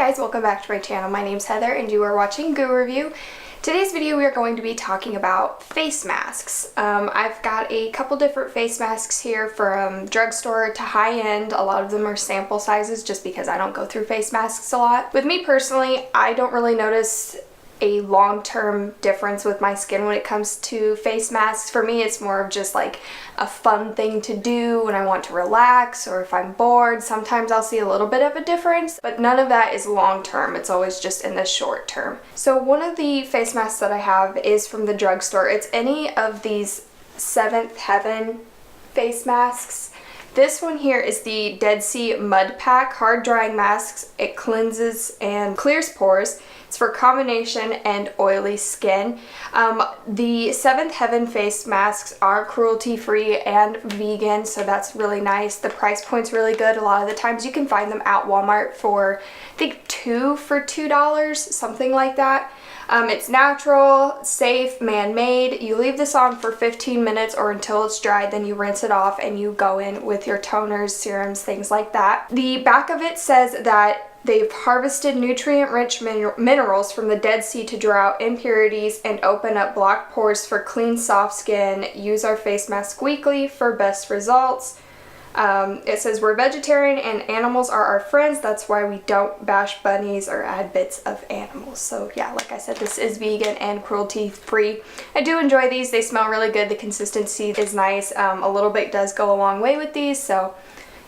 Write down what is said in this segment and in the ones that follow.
guys, welcome back to my channel. My name's Heather and you are watching Goo Review. Today's video we are going to be talking about face masks. I've got a couple different face masks here from drugstore to high-end. A lot of them are sample sizes just because I don't go through face masks a lot. With me personally, I don't really notice a long-term difference with my skin when it comes to face masks. For me, it's more of just like a fun thing to do when I want to relax or if I'm bored. Sometimes I'll see a little bit of a difference, but none of that is long-term. It's always just in the short term. So one of the face masks that I have is from the drugstore. It's any of these Seventh Heaven face masks. This one here is the Dead Sea Mud Pack Hard Drying Masks. It cleanses and clears pores. It's for combination and oily skin. The Seventh Heaven face masks are cruelty-free and vegan, so that's really nice. The price point's really good. A lot of the times you can find them at Walmart for, I think, 2 for $2, something like that. It's natural, safe, man-made. You leave this on for 15 minutes or until it's dried, then you rinse it off and you go in with your toners, serums, things like that. The back of it says that they've harvested nutrient-rich minerals from the Dead Sea to draw out impurities and open up blocked pores for clean, soft skin. Use our face mask weekly for best results. It says we're vegetarian and animals are our friends. That's why we don't bash bunnies or add bits of animals. So yeah, like I said, this is vegan and cruelty-free. I do enjoy these. They smell really good. The consistency is nice. A little bit does go a long way with these. So,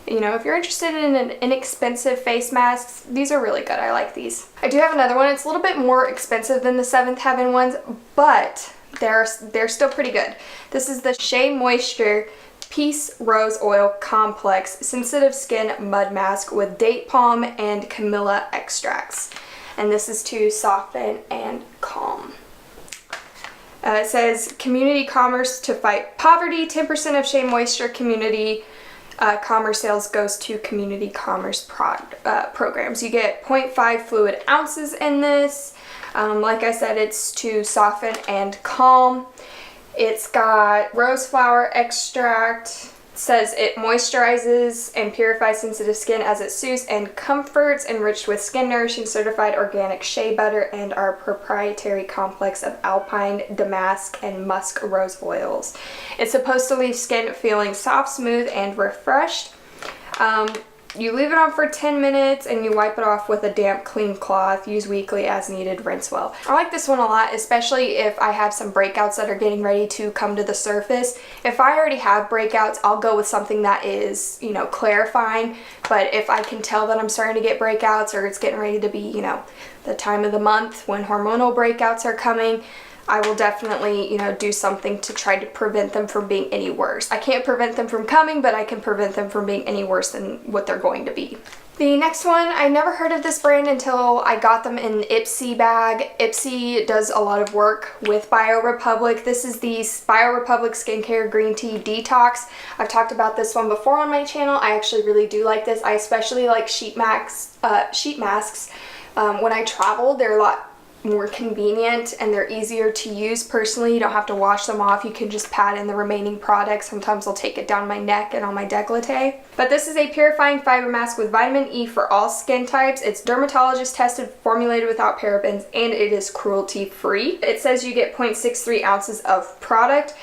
you know, if you're interested in an inexpensive face masks, these are really good. I like these. I do have another one. It's a little bit more expensive than the Seventh Heaven ones, but they're still pretty good. This is the Shea Moisture Peace Rose Oil Complex Sensitive Skin Mud Mask with date palm and camellia extracts. And this is to soften and calm. It says community commerce to fight poverty. 10% of Shea Moisture community commerce sales goes to community commerce programs. You get 0.5 fluid ounces in this. Like I said, it's to soften and calm. It's got rose flower extract. It says it moisturizes and purifies sensitive skin as it soothes and comforts, enriched with skin nourishing certified organic shea butter and our proprietary complex of alpine, damask, and musk rose oils. It's supposed to leave skin feeling soft, smooth, and refreshed. You leave it on for 10 minutes and you wipe it off with a damp, clean cloth. Use weekly as needed, rinse well. I like this one a lot, especially if I have some breakouts that are getting ready to come to the surface. If I already have breakouts, I'll go with something that is, you know, clarifying. But if I can tell that I'm starting to get breakouts or it's getting ready to be, you know, the time of the month when hormonal breakouts are coming, I will definitely, you know, do something to try to prevent them from being any worse. I can't prevent them from coming, but I can prevent them from being any worse than what they're going to be. The next one, I never heard of this brand until I got them in Ipsy bag. Ipsy does a lot of work with BioRepublic. This is the BioRepublic Skincare Green Tea Detox. I've talked about this one before on my channel. I actually really do like this. I especially like sheet masks. When I travel, they're a lot more convenient and they're easier to use. Personally, you don't have to wash them off. You can just pat in the remaining product. Sometimes I'll take it down my neck and on my décolleté. But this is a purifying fiber mask with vitamin E for all skin types. It's dermatologist tested, formulated without parabens, and it is cruelty free. It says you get 0.63 ounces of product.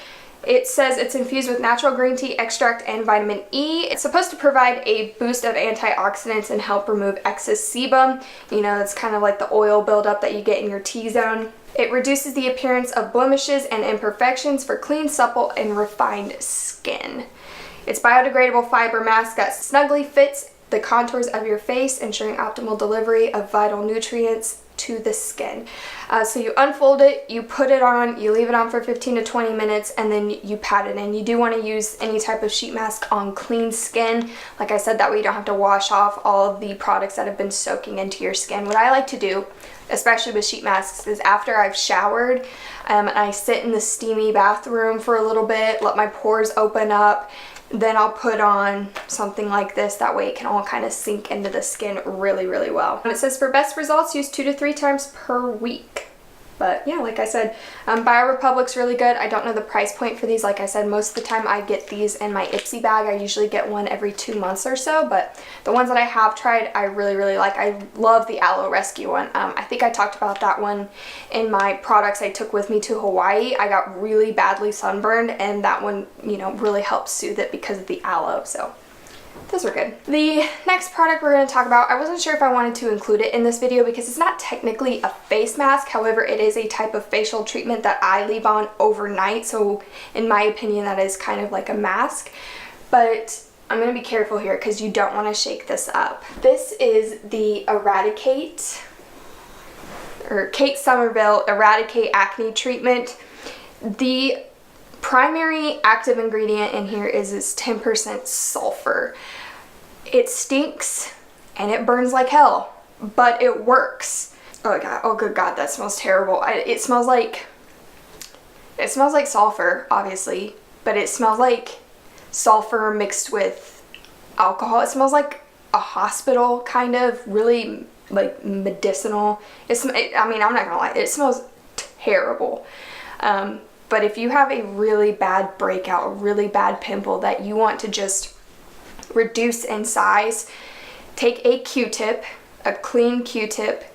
It says it's infused with natural green tea extract and vitamin E. It's supposed to provide a boost of antioxidants and help remove excess sebum. You know, it's kind of like the oil buildup that you get in your T-zone. It reduces the appearance of blemishes and imperfections for clean, supple, and refined skin. It's biodegradable fiber mask that snugly fits the contours of your face, ensuring optimal delivery of vital nutrients to the skin. So you unfold it, you put it on, you leave it on for 15 to 20 minutes, and then you pat it in. You do want to use any type of sheet mask on clean skin. Like I said, that way you don't have to wash off all of the products that have been soaking into your skin. What I like to do, especially with sheet masks, is after I've showered and I sit in the steamy bathroom for a little bit, let my pores open up, then I'll put on something like this. That way it can all kind of sink into the skin really, really well. And it says for best results, use 2 to 3 times per week. But yeah, like I said, BioRepublic's really good. I don't know the price point for these. Like I said, most of the time I get these in my Ipsy bag. I usually get one every 2 months or so, but the ones that I have tried, I really, really like. I love the Aloe Rescue one. I think I talked about that one in my products I took with me to Hawaii. I got really badly sunburned, and that one, you know, really helps soothe it because of the aloe, so those are good. The next product we're going to talk about, I wasn't sure if I wanted to include it in this video because it's not technically a face mask. However, it is a type of facial treatment that I leave on overnight. So in my opinion, that is kind of like a mask. But I'm going to be careful here because you don't want to shake this up. This is the EradiKate, or Kate Sommerville EradiKate Acne Treatment. The primary active ingredient in here is this 10% sulfur. It stinks and it burns like hell, but it works. Oh god, oh good god, that smells terrible. It smells like sulfur, obviously, but it smells like sulfur mixed with alcohol. It smells like a hospital, kind of, really like medicinal. I mean, I'm not gonna lie, it smells terrible. But if you have a really bad breakout, a really bad pimple that you want to just reduce in size, take a Q-tip, a clean Q-tip,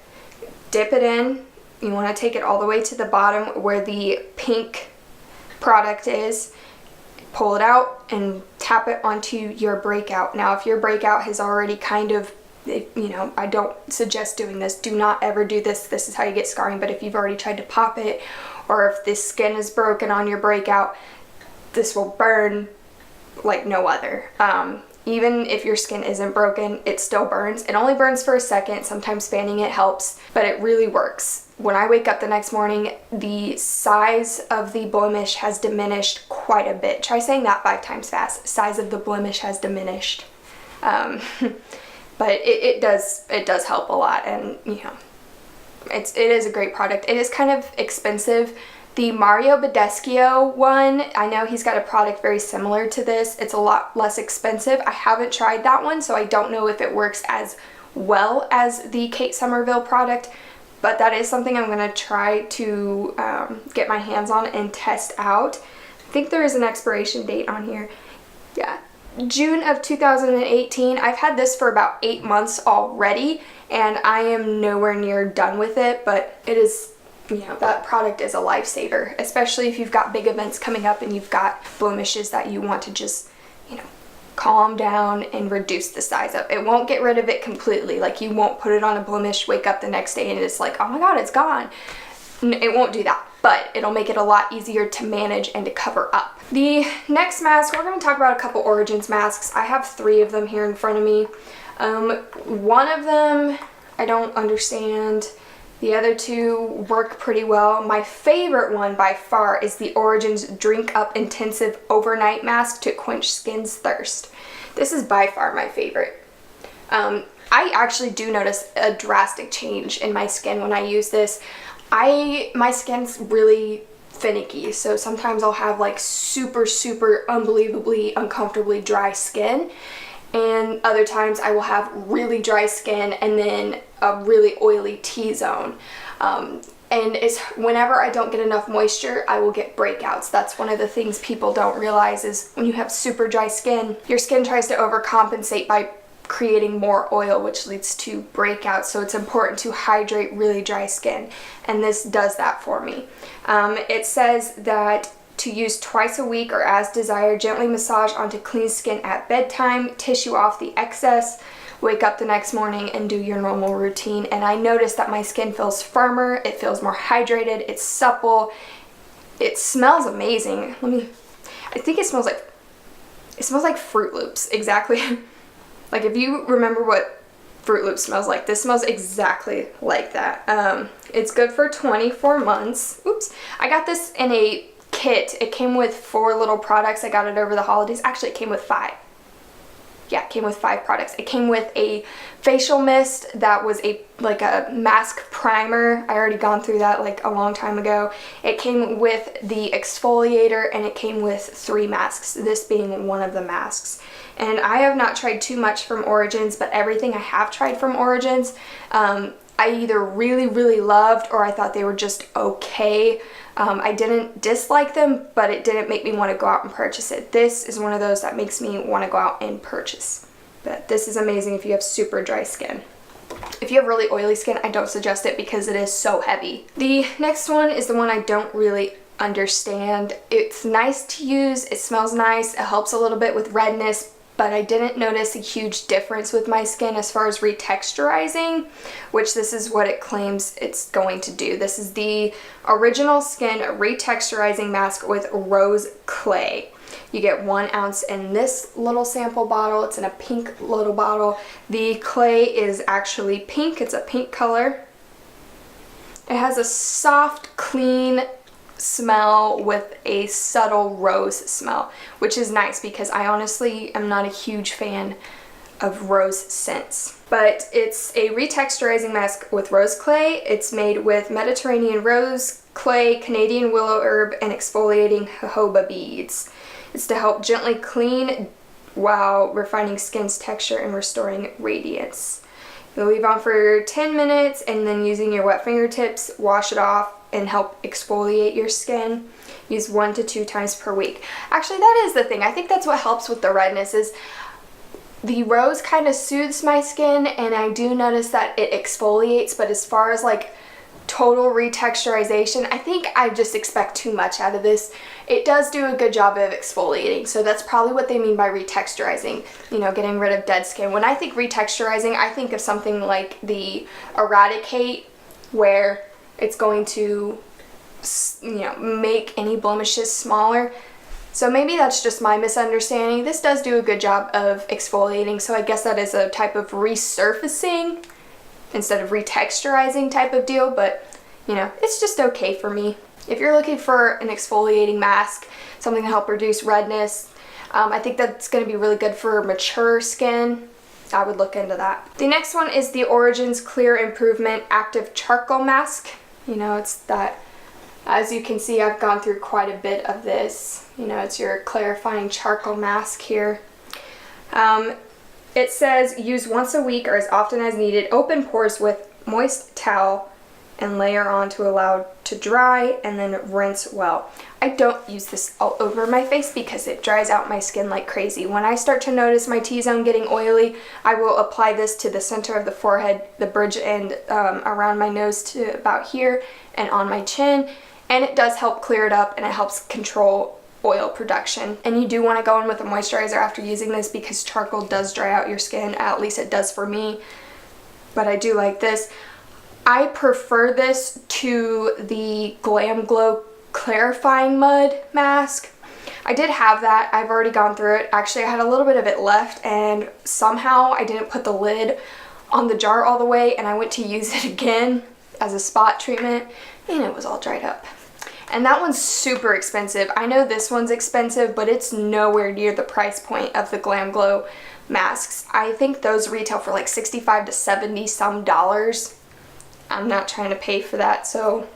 dip it in. You want to take it all the way to the bottom where the pink product is, pull it out and tap it onto your breakout. Now, if your breakout has already kind of, you know, I don't suggest doing this. Do not ever do this. This is how you get scarring. But if you've already tried to pop it, or if this skin is broken on your breakout, this will burn like no other. Even if your skin isn't broken, it still burns. It only burns for a second. Sometimes fanning it helps, but it really works. When I wake up the next morning, the size of the blemish has diminished quite a bit. Try saying that 5 times fast. Size of the blemish has diminished. But it does help a lot, and you know, it is a great product. It is kind of expensive. The Mario Badescu one, I know he's got a product very similar to this. It's a lot less expensive. I haven't tried that one, so I don't know if it works as well as the Kate Sommerville product, but that is something I'm going to try to get my hands on and test out. I think there is an expiration date on here. Yeah, June of 2018. I've had this for about 8 months already, and I am nowhere near done with it, but it is, you know, that product is a lifesaver, especially if you've got big events coming up and you've got blemishes that you want to just, you know, calm down and reduce the size of. It won't get rid of it completely. Like, you won't put it on a blemish, wake up the next day and it's like, oh my god, it's gone. It won't do that, but it'll make it a lot easier to manage and to cover up. The next mask, we're going to talk about a couple Origins masks. I have 3 of them here in front of me. One of them I don't understand. The other 2 work pretty well. My favorite one by far is the Origins Drink Up Intensive Overnight Mask to quench skin's thirst. This is by far my favorite. I actually do notice a drastic change in my skin when I use this. My skin's really finicky, so sometimes I'll have like super unbelievably uncomfortably dry skin, and other times I will have really dry skin and then a really oily T-zone. And it's whenever I don't get enough moisture, I will get breakouts. That's one of the things people don't realize is when you have super dry skin, your skin tries to overcompensate by creating more oil, which leads to breakouts. So it's important to hydrate really dry skin, and this does that for me. It says that to use twice a week or as desired, gently massage onto clean skin at bedtime, tissue off the excess, wake up the next morning and do your normal routine. And I noticed that my skin feels firmer, it feels more hydrated, it's supple, it smells amazing. I think it smells like Fruit Loops, exactly. Like, if you remember what Fruit Loops smells like, this smells exactly like that. It's good for 24 months. Oops. I got this in a kit. It came with 4 little products. I got it over the holidays. Actually, it came with 5. Yeah, it came with 5 products. It came with a facial mist that was like a mask primer. I already gone through that like a long time ago. It came with the exfoliator, and it came with 3 masks, this being one of the masks. And I have not tried too much from Origins, but everything I have tried from Origins, I either really loved or I thought they were just okay. I didn't dislike them, but it didn't make me want to go out and purchase it. This is one of those that makes me want to go out and purchase. But this is amazing if you have super dry skin. If you have really oily skin, I don't suggest it because it is so heavy. The next one is the one I don't really understand. It's nice to use, it smells nice, it helps a little bit with redness, but I didn't notice a huge difference with my skin as far as retexturizing, which this is what it claims it's going to do. This is the Original Skin Retexturizing Mask with Rose Clay. You get 1 ounce in this little sample bottle. It's in a pink little bottle. The clay is actually pink. It's a pink color. It has a soft, clean smell with a subtle rose smell, which is nice because I honestly am not a huge fan of rose scents. But it's a retexturizing mask with rose clay. It's made with Mediterranean rose clay, Canadian willow herb, and exfoliating jojoba beads. It's to help gently clean while refining skin's texture and restoring radiance. You'll leave on for 10 minutes and then using your wet fingertips, wash it off and help exfoliate your skin. Use 1 to 2 times per week. Actually, that is the thing. I think that's what helps with the redness is the rose kind of soothes my skin and I do notice that it exfoliates, but as far as like total retexturization, I think I just expect too much out of this. It does do a good job of exfoliating, so that's probably what they mean by retexturizing, you know, getting rid of dead skin. When I think retexturizing, I think of something like the EradiKate, where it's going to, you know, make any blemishes smaller. So maybe that's just my misunderstanding. This does do a good job of exfoliating, so I guess that is a type of resurfacing instead of retexturizing type of deal, but you know, it's just okay for me. If you're looking for an exfoliating mask, something to help reduce redness, I think that's going to be really good for mature skin. I would look into that. The next one is the Origins Clear Improvement Active Charcoal Mask. You know, it's that, as you can see, I've gone through quite a bit of this. You know, it's your clarifying charcoal mask here. It says use once a week or as often as needed. Open pores with moist towel and layer on to allow to dry and then rinse well. I don't use this all over my face because it dries out my skin like crazy. When I start to notice my T-zone getting oily, I will apply this to the center of the forehead, the bridge end around my nose to about here and on my chin, and it does help clear it up and it helps control oil production. And you do want to go in with a moisturizer after using this because charcoal does dry out your skin, at least it does for me, but I do like this. I prefer this to the Glam Glow Clarifying Mud Mask. I did have that. I've already gone through it. Actually, I had a little bit of it left and somehow I didn't put the lid on the jar all the way and I went to use it again as a spot treatment and it was all dried up. And that one's super expensive. I know this one's expensive, but it's nowhere near the price point of the Glam Glow masks. I think those retail for like $65 to $70 some dollars. I'm not trying to pay for that, so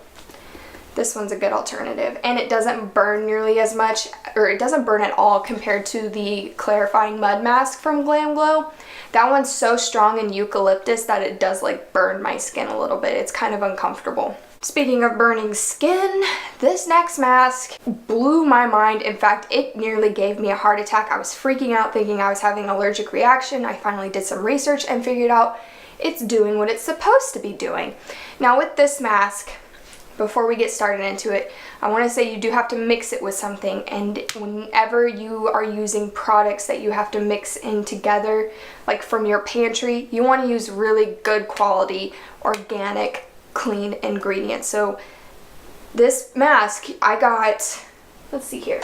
this one's a good alternative. And it doesn't burn nearly as much, or it doesn't burn at all compared to the Clarifying Mud Mask from Glam Glow. That one's so strong in eucalyptus that it does like burn my skin a little bit. It's kind of uncomfortable. Speaking of burning skin, this next mask blew my mind. In fact, it nearly gave me a heart attack. I was freaking out thinking I was having an allergic reaction. I finally did some research and figured out it's doing what it's supposed to be doing. Now with this mask, before we get started into it, I want to say you do have to mix it with something, and whenever you are using products that you have to mix in together, like from your pantry, you want to use really good quality, organic, clean ingredients. So this mask I got, let's see here,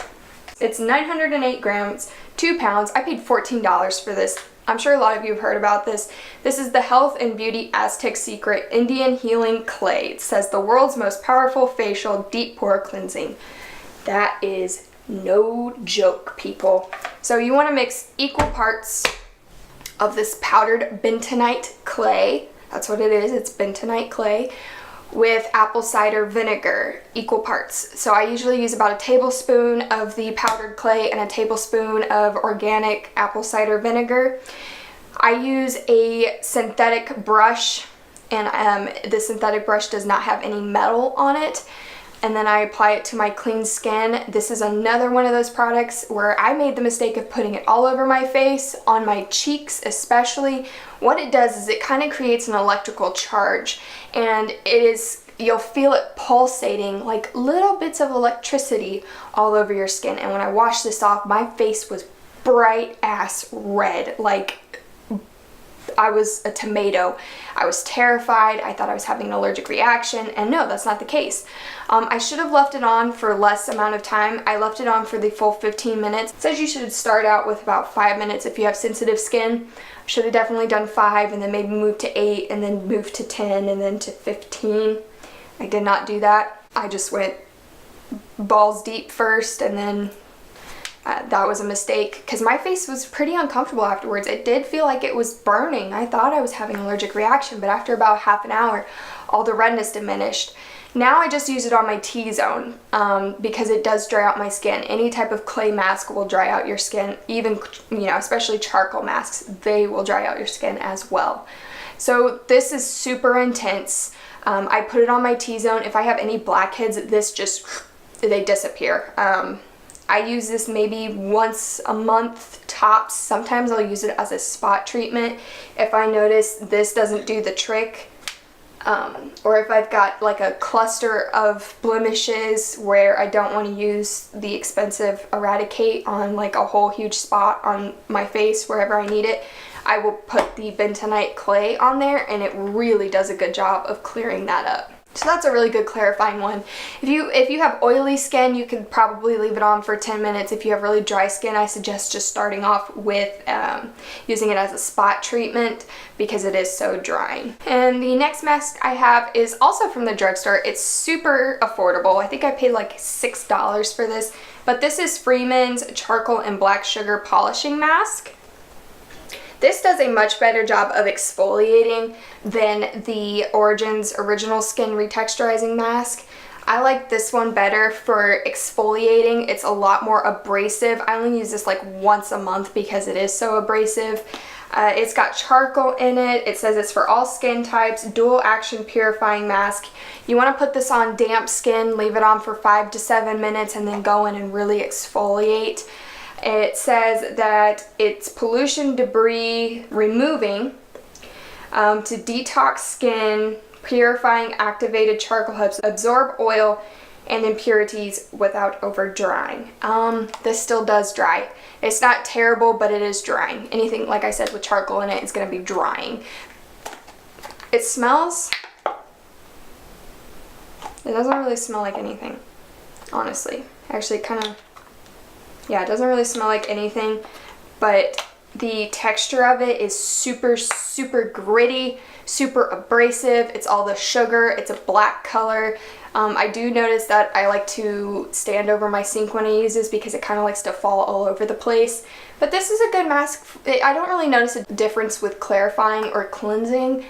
it's 908 grams, 2 pounds. I paid $14 for this. I'm sure a lot of you have heard about this. This is the Health and Beauty Aztec Secret Indian Healing Clay. It says the world's most powerful facial deep pore cleansing. That is no joke, people. So you want to mix equal parts of this powdered bentonite clay. That's what it is, it's bentonite clay, with apple cider vinegar, equal parts. So I usually use about a tablespoon of the powdered clay and a tablespoon of organic apple cider vinegar. I use a synthetic brush and the synthetic brush does not have any metal on it. And then I apply it to my clean skin. This is another one of those products where I made the mistake of putting it all over my face, on my cheeks especially. What it does is it kind of creates an electrical charge, and you'll feel it pulsating like little bits of electricity all over your skin. And when I washed this off, my face was bright ass red, like I was a tomato. I was terrified. I thought I was having an allergic reaction, and no, that's not the case. I should have left it on for less amount of time. I left it on for the full 15 minutes. It says you should start out with about 5 minutes if you have sensitive skin. I should have definitely done 5 and then maybe move to 8 and then move to 10 and then to 15. I did not do that. I just went balls deep first, and then that was a mistake because my face was pretty uncomfortable afterwards. It did feel like it was burning. I thought I was having an allergic reaction, but after about half an hour, all the redness diminished. Now I just use it on my T-zone because it does dry out my skin. Any type of clay mask will dry out your skin, even, especially charcoal masks, they will dry out your skin as well. So this is super intense. I put it on my T-zone. If I have any blackheads, they disappear. I use this maybe once a month tops. Sometimes I'll use it as a spot treatment if I notice this doesn't do the trick. Or if I've got like a cluster of blemishes where I don't want to use the expensive EradiKate on like a whole huge spot on my face wherever I need it, I will put the bentonite clay on there, and it really does a good job of clearing that up. So that's a really good clarifying one. If you have oily skin, you could probably leave it on for 10 minutes. If you have really dry skin, I suggest just starting off with using it as a spot treatment because it is so drying. And the next mask I have is also from the drugstore. It's super affordable. I think I paid like $6 for this, but this is Freeman's Charcoal and Black Sugar Polishing Mask. This does a much better job of exfoliating than the Origin's Original Skin Retexturizing Mask. I like this one better for exfoliating. It's a lot more abrasive. I only use this like once a month because it is so abrasive. It's got charcoal in it. It says it's for all skin types, dual action purifying mask. You want to put this on damp skin, leave it on for 5 to 7 minutes, and then go in and really exfoliate. It says that it's pollution debris removing to detox skin, purifying activated charcoal helps absorb oil and impurities without over drying. This still does dry. It's not terrible, but it is drying. Anything, like I said, with charcoal in it is going to be drying. It smells, it doesn't really smell like anything, honestly. Actually, yeah, it doesn't really smell like anything, but the texture of it is super, super gritty, super abrasive. It's all the sugar. It's a black color. I do notice that I like to stand over my sink when I use this because it kind of likes to fall all over the place. But this is a good mask. I don't really notice a difference with clarifying or cleansing,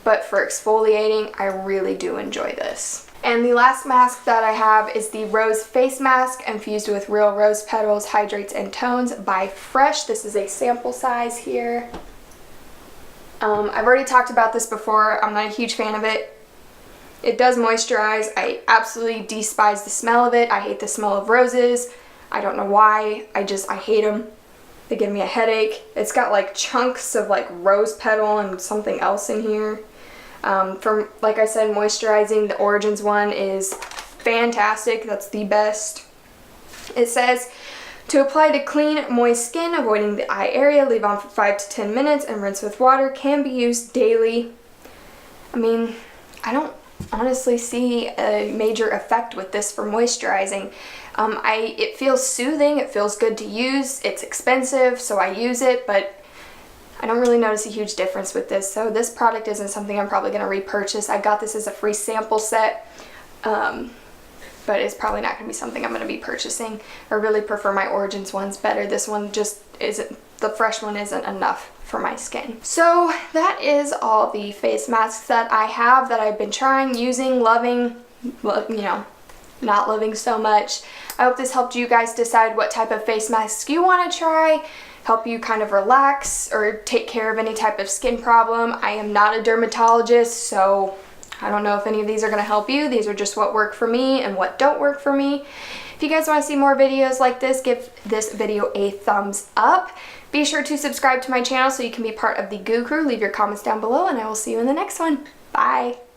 but for exfoliating, I really do enjoy this. And the last mask that I have is the Rose Face Mask infused with real rose petals, hydrates, and tones by Fresh. This is a sample size here. I've already talked about this before. I'm not a huge fan of it. It does moisturize. I absolutely despise the smell of it. I hate the smell of roses. I don't know why. I hate them. They give me a headache. It's got like chunks of like rose petal and something else in here. Like I said, moisturizing, the Origins one is fantastic. That's the best. It says to apply to clean, moist skin, avoiding the eye area, leave on for 5 to 10 minutes and rinse with water. Can be used daily. I mean, I don't honestly see a major effect with this for moisturizing. It feels soothing. It feels good to use. It's expensive, so I use it, but I don't really notice a huge difference with this, so this product isn't something I'm probably going to repurchase. I got this as a free sample set, but it's probably not going to be something I'm going to be purchasing. I really prefer my Origins ones better. This one just isn't, the Fresh one isn't enough for my skin. So that is all the face masks that I have that I've been trying, using, loving, not loving so much. I hope this helped you guys decide what type of face masks you want to try. help you kind of relax or take care of any type of skin problem. I am not a dermatologist, so I don't know if any of these are going to help you. These are just what work for me and what don't work for me. If you guys want to see more videos like this, give this video a thumbs up. Be sure to subscribe to my channel so you can be part of the Goo Crew. Leave your comments down below and I will see you in the next one. Bye!